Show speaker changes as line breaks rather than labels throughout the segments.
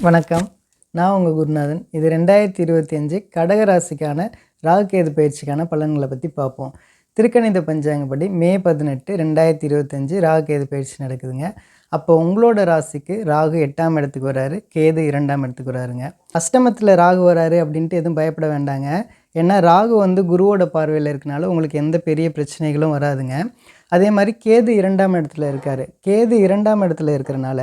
வணக்கம். நான் உங்கள் குருநாதன். இது 2025 கடக ராசிக்கான ராகுகேது பயிற்சிக்கான பலன்களை பற்றி பார்ப்போம். திருக்கணித பஞ்சாங்கப்படி மே 18, 2025 ராகுகேது பயிற்சி நடக்குதுங்க. அப்போ உங்களோட ராசிக்கு ராகு 8ஆம் இடத்துக்கு வராரு, கேது 2ஆம் இடத்துக்கு வராருங்க. அஷ்டமத்தில் ராகு வராரு அப்படின்ட்டு எதுவும் பயப்பட வேண்டாங்க. ஏன்னா ராகு குருவோட பார்வையில் இருக்கனால உங்களுக்கு எந்த பெரிய பிரச்சனைகளும் வராதுங்க. அதே மாதிரி கேது 2ஆம் இடத்துல இருக்கார். கேது 2ஆம் இடத்துல இருக்கிறனால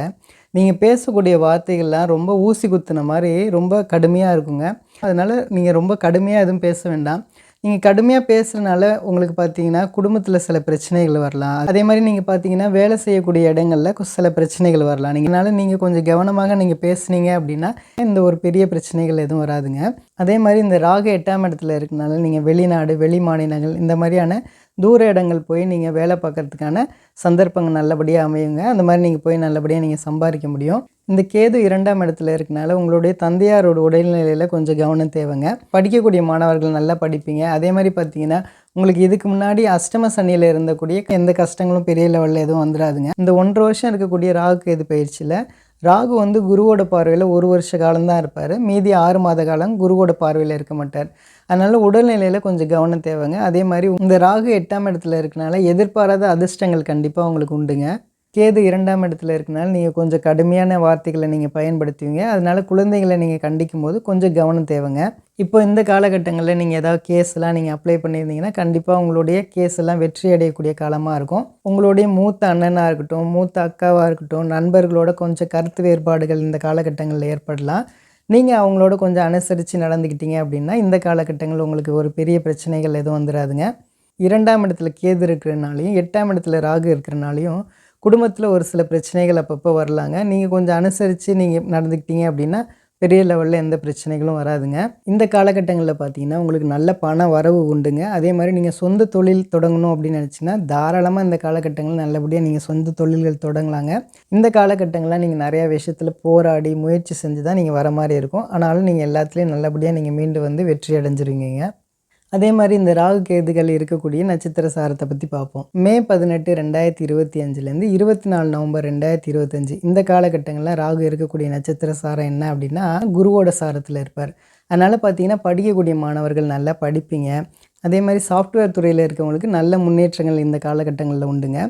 நீங்கள் பேசக்கூடிய வார்த்தைகள்லாம் ரொம்ப ஊசி குத்துன மாதிரி ரொம்ப கடுமையாக இருக்குங்க. அதனால் நீங்கள் ரொம்ப கடுமையாக எதுவும் பேச வேண்டாம். நீங்கள் கடுமையாக பேசுகிறனால உங்களுக்கு பார்த்தீங்கன்னா குடும்பத்தில் சில பிரச்சனைகள் வரலாம். அதே மாதிரி நீங்கள் பார்த்தீங்கன்னா வேலை செய்யக்கூடிய இடங்களில் சில பிரச்சனைகள் வரலாம். நீங்கள் கொஞ்சம் கவனமாக நீங்கள் பேசுனீங்க அப்படின்னா இந்த ஒரு பெரிய பிரச்சனைகள் எதுவும் வராதுங்க. அதே மாதிரி இந்த ராகு 8ஆம் இடத்துல இருக்கனால நீங்கள் வெளிநாடு, வெளி மாநிலங்கள் இந்த மாதிரியான தூர இடங்கள் போய் நீங்கள் வேலை பார்க்குறதுக்கான சந்தர்ப்பங்கள் நல்லபடியாக அமையுங்க. அந்த மாதிரி நீங்கள் போய் நல்லபடியாக நீங்கள் சம்பாதிக்க முடியும். இந்த கேது 2ஆம் இடத்துல இருக்கனால உங்களுடைய தந்தையாரோட உடல்நிலையில் கொஞ்சம் கவனம் தேவைங்க. படிக்கக்கூடிய மாணவர்கள் நல்லா படிப்பீங்க. அதே மாதிரி பார்த்தீங்கன்னா உங்களுக்கு இதுக்கு முன்னாடி அஷ்டம சனியில் இருந்தக்கூடிய எந்த கஷ்டங்களும் பெரிய லெவலில் எதுவும் வந்துடாதுங்க. இந்த 1.5 வருஷம் இருக்கக்கூடிய ராகு கேது பயிற்சியில் ராகு குருவோட பார்வையில் 1 வருஷ காலம்தான் இருப்பார். மீதி 6 மாத காலம் குருவோட பார்வையில் இருக்க மாட்டார். அதனால் உடல்நிலையில் கொஞ்சம் கவனம் தேவைங்க. அதே மாதிரி இந்த ராகு 8ஆம் இடத்துல இருக்கனால எதிர்பாராத அதிர்ஷ்டங்கள் கண்டிப்பாக உங்களுக்கு உண்டுங்க. கேது 2ஆம் இடத்துல இருக்கனால நீங்கள் கொஞ்சம் கடுமையான வார்த்தைகளை நீங்கள் பயன்படுத்துவீங்க. அதனால் குழந்தைகளை நீங்கள் கண்டிக்கும் போது கொஞ்சம் கவனம் தேவைங்க. இப்போ இந்த காலகட்டங்களில் நீங்கள் ஏதாவது கேஸ்லாம் நீங்கள் அப்ளை பண்ணியிருந்தீங்கன்னா கண்டிப்பாக உங்களுடைய கேஸ் எல்லாம் வெற்றி அடையக்கூடிய காலமாக இருக்கும். உங்களுடைய மூத்த அண்ணனாக இருக்கட்டும், மூத்த அக்காவாக இருக்கட்டும், நண்பர்களோட கொஞ்சம் கருத்து வேறுபாடுகள் இந்த காலகட்டங்களில் ஏற்படலாம். நீங்கள் அவங்களோட கொஞ்சம் அனுசரித்து நடந்துக்கிட்டீங்க அப்படின்னா இந்த காலகட்டங்கள் உங்களுக்கு ஒரு பெரிய பிரச்சனைகள் எதுவும் வந்துடாதுங்க. 2ஆம் இடத்துல கேது இருக்கிறனாலையும் 8ஆம் இடத்துல ராகு இருக்கிறனாலையும் குடும்பத்தில் ஒரு சில பிரச்சனைகள் அப்பப்போ வரலாங்க. நீங்கள் கொஞ்சம் அனுசரித்து நீங்கள் நடந்துக்கிட்டீங்க அப்படின்னா பெரிய லெவலில் எந்த பிரச்சனைகளும் வராதுங்க. இந்த காலகட்டங்களில் பார்த்தீங்கன்னா உங்களுக்கு நல்ல பண வரவு உண்டுங்க. அதே மாதிரி நீங்கள் சொந்த தொழில் தொடங்கணும் அப்படின்னு நினச்சிங்கன்னா தாராளமாக இந்த காலகட்டங்களில் நல்லபடியாக நீங்கள் சொந்த தொழில்கள் தொடங்கலாங்க. இந்த காலகட்டங்களில் நீங்கள் நிறையா விஷயத்தில் போராடி முயற்சி செஞ்சு தான் நீங்கள் வர மாதிரி இருக்கும். ஆனாலும் நீங்கள் எல்லாத்துலேயும் நல்லபடியாக நீங்கள் மீண்டு வெற்றி அடைஞ்சிருவீங்க. அதே மாதிரி இந்த ராகு கேதுகள் இருக்கக்கூடிய நட்சத்திர சாரத்தை பற்றி பார்ப்போம். மே 18, 2025 24 நவம்பர் 2025 இந்த காலகட்டங்களில் ராகு இருக்கக்கூடிய நட்சத்திர சாரம் என்ன அப்படின்னா குருவோட சாரத்தில் இருப்பார். அதனால் பார்த்தீங்கன்னா படிக்கக்கூடிய மாணவர்கள் நல்லா படிப்பீங்க. அதே மாதிரி சாஃப்ட்வேர் துறையில் இருக்கவங்களுக்கு நல்ல முன்னேற்றங்கள் இந்த காலகட்டங்களில் உண்டுங்க.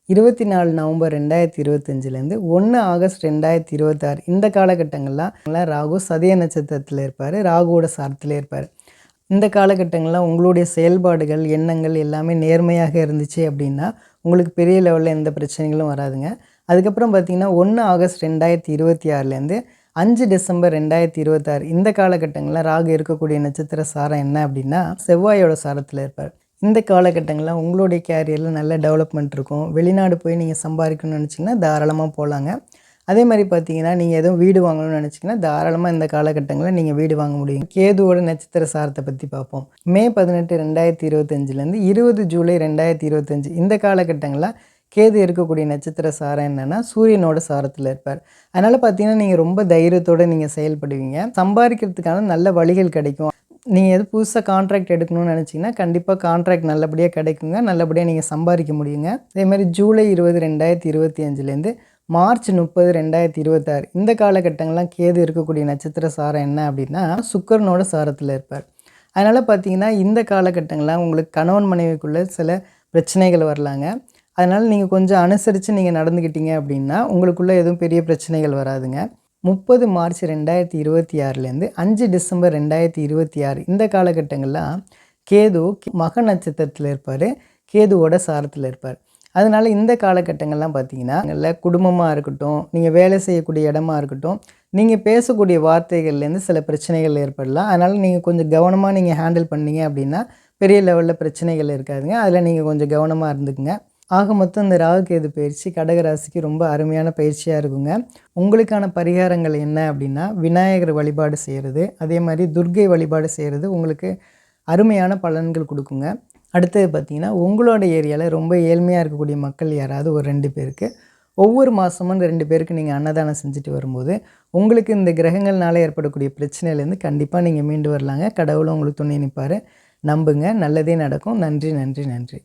24 நவம்பர் 2025 1 ஆகஸ்ட் 2026 இந்த காலகட்டங்கள்லாம் ராகு சதய நட்சத்திரத்தில் இருப்பார். ராகுவோட சாரத்தில் இருப்பார். இந்த காலகட்டங்களில் உங்களுடைய செயல்பாடுகள், எண்ணங்கள் எல்லாமே நேர்மையாக இருந்துச்சு அப்படின்னா உங்களுக்கு பெரிய லெவலில் எந்த பிரச்சனைகளும் வராதுங்க. அதுக்கப்புறம் பார்த்திங்கன்னா 1 ஆகஸ்ட் 2026 5 டிசம்பர் 2026 இந்த காலகட்டங்களில் ராகு இருக்கக்கூடிய நட்சத்திர சாரம் என்ன அப்படின்னா செவ்வாயோட சாரத்தில் இருப்பார். இந்த காலகட்டங்களில் உங்களுடைய கேரியரில் நல்ல டெவலப்மெண்ட் இருக்கும். வெளிநாடு போய் நீங்கள் சம்பாதிக்கணும்னு நினச்சிங்கன்னா தாராளமாக போகலாங்க. அதே மாதிரி பார்த்தீங்கன்னா நீங்கள் எதுவும் வீடு வாங்கணும்னு நினச்சிங்கன்னா தாராளமாக இந்த காலகட்டங்களில் நீங்கள் வீடு வாங்க முடியும். கேதுவோட நட்சத்திர சாரத்தை பற்றி பார்ப்போம். மே 18, 2025 20 ஜூலை 2025 இந்த காலகட்டங்களில் கேது இருக்கக்கூடிய நட்சத்திர சாரம் என்னென்னா சூரியனோட சாரத்தில் இருப்பார். அதனால் பார்த்தீங்கன்னா நீங்கள் ரொம்ப தைரியத்தோடு நீங்கள் செயல்படுவீங்க. சம்பாதிக்கிறதுக்கான நல்ல வழிகள் கிடைக்கும். நீங்கள் எது புதுசாக கான்ட்ராக்ட் எடுக்கணும்னு நினச்சிங்கன்னா கண்டிப்பாக கான்ட்ராக்ட் நல்லபடியாக கிடைக்குங்க. நல்லபடியாக நீங்கள் சம்பாதிக்க முடியுங்க. அதேமாதிரி ஜூலை 20, 2025 மார்ச் 30, 2026 இந்த காலகட்டங்கள்லாம் கேது இருக்கக்கூடிய நட்சத்திர சாரம் என்ன அப்படின்னா சுக்கிரனோட சாரத்தில் இருப்பார். அதனால் பார்த்தீங்கன்னா இந்த காலகட்டங்கள்லாம் உங்களுக்கு கணவன் மனைவிக்குள்ளே சில பிரச்சனைகள் வரலாங்க. அதனால் நீங்கள் கொஞ்சம் அனுசரித்து நீங்கள் நடந்துக்கிட்டீங்க அப்படின்னா உங்களுக்குள்ளே எதுவும் பெரிய பிரச்சனைகள் வராதுங்க. 30 மார்ச் 2026 5 டிசம்பர் 2026 இந்த காலகட்டங்கள்லாம் கேது மக நட்சத்திரத்தில் இருப்பார். கேதுவோட சாரத்தில் இருப்பார். அதனால் இந்த காலகட்டங்கள்லாம் பார்த்தீங்கன்னா நல்ல குடும்பமாக இருக்கட்டும், நீங்கள் வேலை செய்யக்கூடிய இடமா இருக்கட்டும், நீங்கள் பேசக்கூடிய வார்த்தைகள்லேருந்து சில பிரச்சனைகள் ஏற்படலாம். அதனால் நீங்கள் கொஞ்சம் கவனமாக நீங்கள் ஹேண்டில் பண்ணீங்க அப்படின்னா பெரிய லெவலில் பிரச்சனைகள் இருக்காதுங்க. அதில் நீங்கள் கொஞ்சம் கவனமாக இருந்துக்குங்க. ஆக மொத்தம் இந்த ராகு கேது பயிற்சி கடகராசிக்கு ரொம்ப அருமையான பயிற்சியாக இருக்குங்க. உங்களுக்கான பரிகாரங்கள் என்ன அப்படின்னா விநாயகர் வழிபாடு செய்கிறது, அதே மாதிரி துர்க்கை வழிபாடு செய்கிறது உங்களுக்கு அருமையான பலன்கள் கொடுக்குங்க. அடுத்தது பார்த்திங்கன்னா உங்களோட ஏரியாவில் ரொம்ப ஏழ்மையாக இருக்கக்கூடிய மக்கள் யாராவது ஒரு 2 பேருக்கு ஒவ்வொரு மாதமும் 2 பேருக்கு நீங்கள் அன்னதானம் செஞ்சுட்டு வரும்போது உங்களுக்கு இந்த கிரகங்கள்னால ஏற்படக்கூடிய பிரச்சனையிலேருந்து கண்டிப்பாக நீங்கள் மீண்டு வரலாங்க. கடவுளும் உங்களுக்கு துணை நிற்பார். நம்புங்க, நல்லதே நடக்கும். நன்றி நன்றி நன்றி.